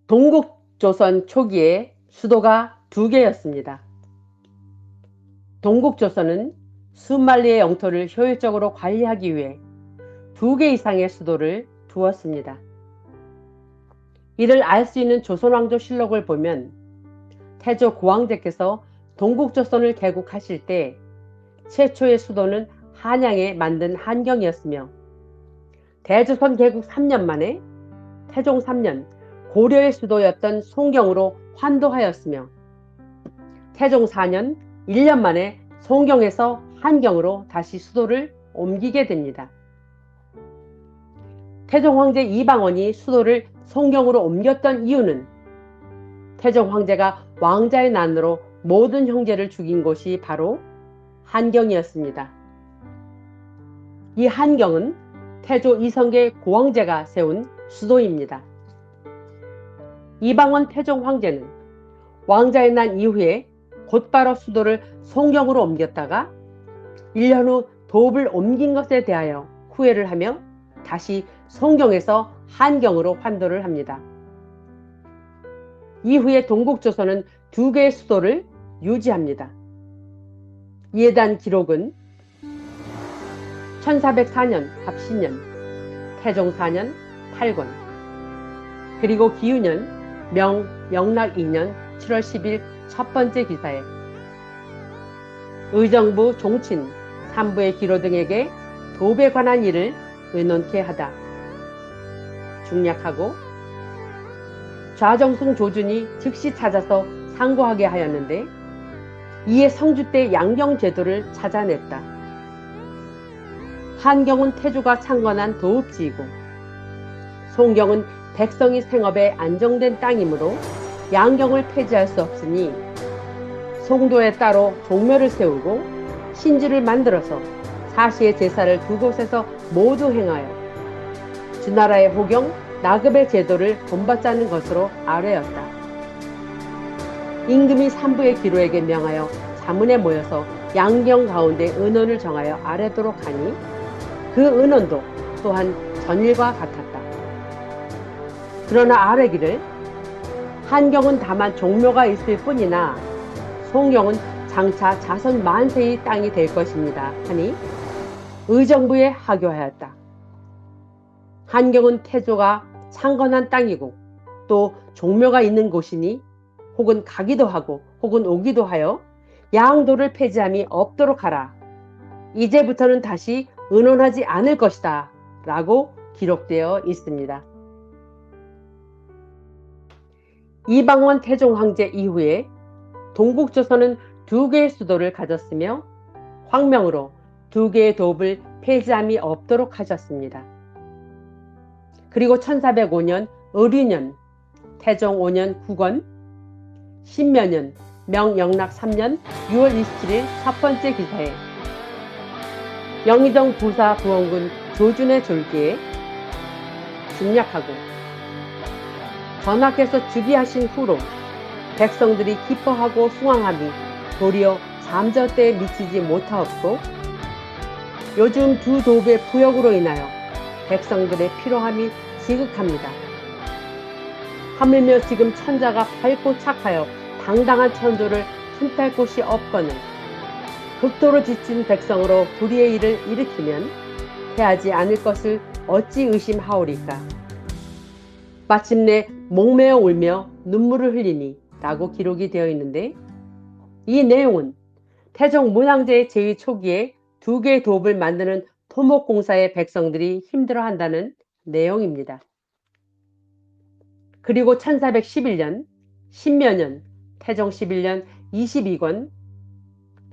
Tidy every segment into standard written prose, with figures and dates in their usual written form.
동국조선 초기에 수도가 두 개였습니다. 동국조선은 수만리의 영토를 효율적으로 관리하기 위해 두 개 이상의 수도를 두었습니다. 이를 알 수 있는 조선왕조실록을 보면 태조 고황제께서 동국조선을 개국하실 때 최초의 수도는 한양에 만든 한경이었으며, 대조선 개국 3년 만에 태종 3년 고려의 수도였던 송경으로 환도하였으며, 태종 4년 1년 만에 송경에서 한경으로 다시 수도를 옮기게 됩니다. 태종 황제 이방원이 수도를 송경으로 옮겼던 이유는 태종 황제가 왕자의 난으로 모든 형제를 죽인 곳이 바로 한경이었습니다. 이 한경은 태조 이성계 고황제가 세운 수도입니다. 이방원 태종 황제는 왕자의 난 이후에 곧바로 수도를 송경으로 옮겼다가 1년 후 도읍을 옮긴 것에 대하여 후회를 하며 다시 송경에서 한경으로 환도를 합니다. 이후에 동국조선은 두 개의 수도를 유지합니다. 이에 대한 기록은 1404년 갑신년, 태종 4년 8권, 그리고 기유년 영락 2년 7월 10일 첫 번째 기사에 의정부, 종친, 산부의 기로 등에게 도읍에 관한 일을 의논케 하다 중략하고, 좌정승 조준이 즉시 찾아서 상고하게 하였는데, 이에 성주 때 양경 제도를 찾아냈다. 한경은 태조가 창건한 도읍지이고, 송경은 백성이 생업에 안정된 땅이므로 양경을 폐지할 수 없으니 송도에 따로 종묘를 세우고 신주를 만들어서 사시의 제사를 두 곳에서 모두 행하여 주나라의 호경, 나급의 제도를 본받자는 것으로 아뢰었다. 임금이 산부의 기로에게 명하여 자문에 모여서 양경 가운데 은원을 정하여 아뢰도록 하니 그 은원도 또한 전일과 같았다. 그러나 아뢰기를 한경은 다만 종묘가 있을 뿐이나 송경은 장차 자손 만세의 땅이 될 것입니다 하니 의정부에 하교하였다. 한경은 태조가 창건한 땅이고 또 종묘가 있는 곳이니 혹은 가기도 하고 혹은 오기도 하여 양도를 폐지함이 없도록 하라. 이제부터는 다시 의논하지 않을 것이다 라고 기록되어 있습니다. 이방원 태종 황제 이후에 동국조선은 두 개의 수도를 가졌으며 황명으로 두 개의 도읍을 폐지함이 없도록 하셨습니다. 그리고 1405년 의류년, 태종 5년 9권, 신묘년, 영락 3년 6월 27일 첫 번째 기사에 영의정 부사 부원군 조준의 졸기에 중략하고, 전하께서 즉위하신 후로 백성들이 기뻐하고 숭앙함이 도리어 잠저때에 미치지 못하옵고, 요즘 두 도읍의 부역으로 인하여 백성들의 피로함이 지극합니다. 하물며 지금 천자가 밝고 착하여 당당한 천조를 틈탈 곳이 없거늘 극도로 지친 백성으로 불의의 일을 일으키면 해하지 않을 것을 어찌 의심하오리까. 마침내 목매어 울며 눈물을 흘리니 라고 기록이 되어 있는데, 이 내용은 태종 문황제의 제위 초기에 두 개의 도읍을 만드는 토목공사의 백성들이 힘들어한다는 내용입니다. 그리고 1411년 신묘년 태종 11년 22권,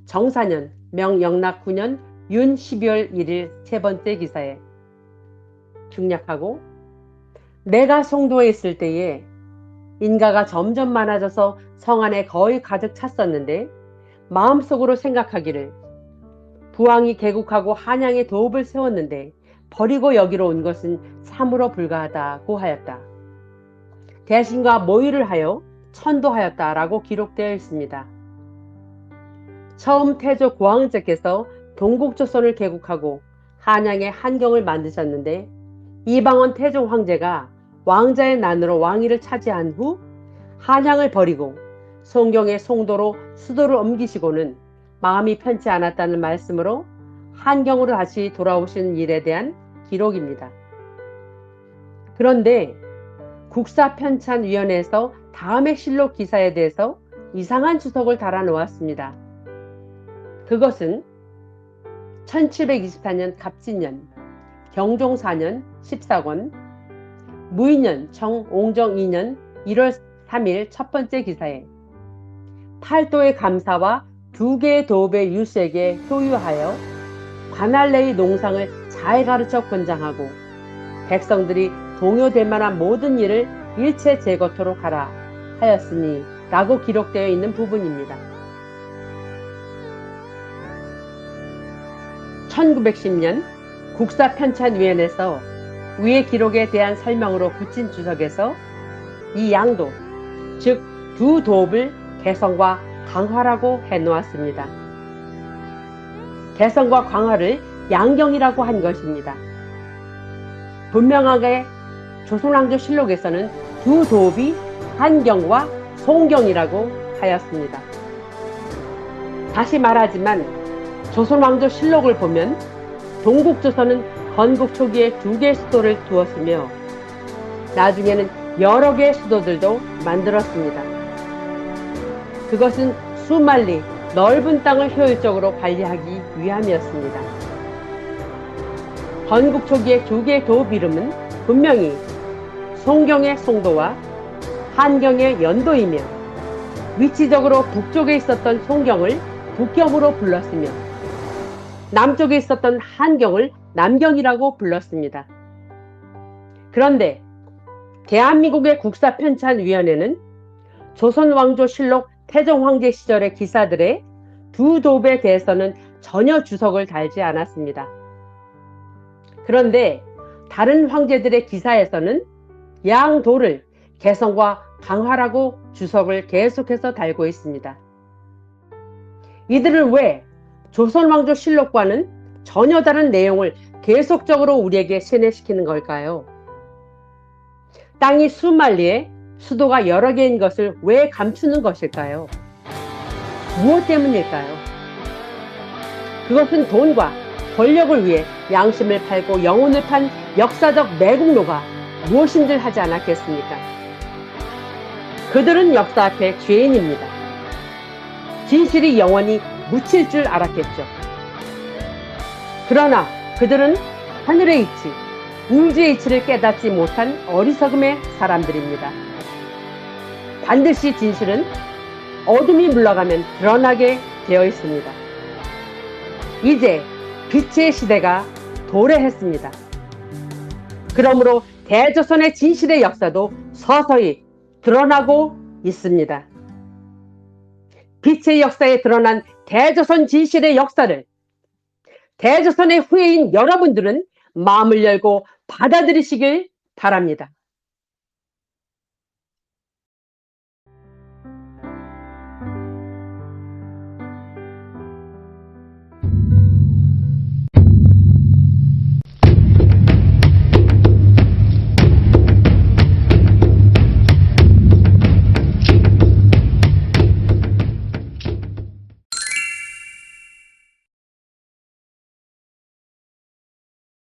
정사년 영락 9년 윤 12월 1일 세 번째 기사에 중략하고, 내가 송도에 있을 때에 인가가 점점 많아져서 성 안에 거의 가득 찼었는데 마음속으로 생각하기를 부왕이 개국하고 한양에 도읍을 세웠는데 버리고 여기로 온 것은 참으로 불가하다고 하였다. 대신과 모의를 하여 천도하였다라고 기록되어 있습니다. 처음 태조 고황제께서 동국조선을 개국하고 한양에 한경을 만드셨는데, 이방원 태종 황제가 왕자의 난으로 왕위를 차지한 후 한양을 버리고 송경의 송도로 수도를 옮기시고는 마음이 편치 않았다는 말씀으로 한경으로 다시 돌아오신 일에 대한 기록입니다. 그런데 국사편찬위원회에서 다음의 실록 기사에 대해서 이상한 주석을 달아 놓았습니다. 그것은 1724년 갑진년 경종 4년 14권 무인년 정옹정 2년 1월 3일 첫 번째 기사에 팔도의 감사와 2개의 도읍의 유수에게 효유하여 관할 내의 농상을 잘 가르쳐 권장하고 백성들이 동요될 만한 모든 일을 일체 제거토록 하라 하였으니 라고 기록되어 있는 부분입니다. 1910년 국사편찬위원회에서 위의 기록에 대한 설명으로 붙인 주석에서 이 양도, 즉 두 도읍을 개성과 강화라고 해놓았습니다. 개성과 강화를 양경이라고 한 것입니다. 분명하게 조선왕조실록에서는 두 도읍이 한경과 송경이라고 하였습니다. 다시 말하지만 조선왕조실록을 보면 동국조선은 건국 초기에 2개의 수도를 두었으며 나중에는 여러 개의 수도들도 만들었습니다. 그것은 수만리 넓은 땅을 효율적으로 관리하기 위함이었습니다. 건국 초기의 2개의 도읍 이름은 분명히 송경의 송도와 한경의 연도이며 위치적으로 북쪽에 있었던 송경을 북경으로 불렀으며 남쪽에 있었던 한경을 남경이라고 불렀습니다. 그런데 대한민국의 국사편찬위원회는 조선왕조실록 태종황제 시절의 기사들의 두 도읍에 대해서는 전혀 주석을 달지 않았습니다. 그런데 다른 황제들의 기사에서는 양도를 개성과 강화라고 주석을 계속해서 달고 있습니다. 이들은 왜 조선왕조실록과는 전혀 다른 내용을 계속적으로 우리에게 세뇌시키는 걸까요? 땅이 수만리에 수도가 여러 개인 것을 왜 감추는 것일까요? 무엇 때문일까요? 그것은 돈과 권력을 위해 양심을 팔고 영혼을 판 역사적 매국노가 무엇인들 하지 않았겠습니까? 그들은 역사 앞에 죄인입니다. 진실이 영원히 묻힐 줄 알았겠죠. 그러나 그들은 하늘의 이치, 우주의 이치를 깨닫지 못한 어리석음의 사람들입니다. 반드시 진실은 어둠이 물러가면 드러나게 되어 있습니다. 이제 빛의 시대가 도래했습니다. 그러므로 대조선의 진실의 역사도 서서히 드러나고 있습니다. 빛의 역사에 드러난 대조선 진실의 역사를 대조선의 후예인 여러분들은 마음을 열고 받아들이시길 바랍니다.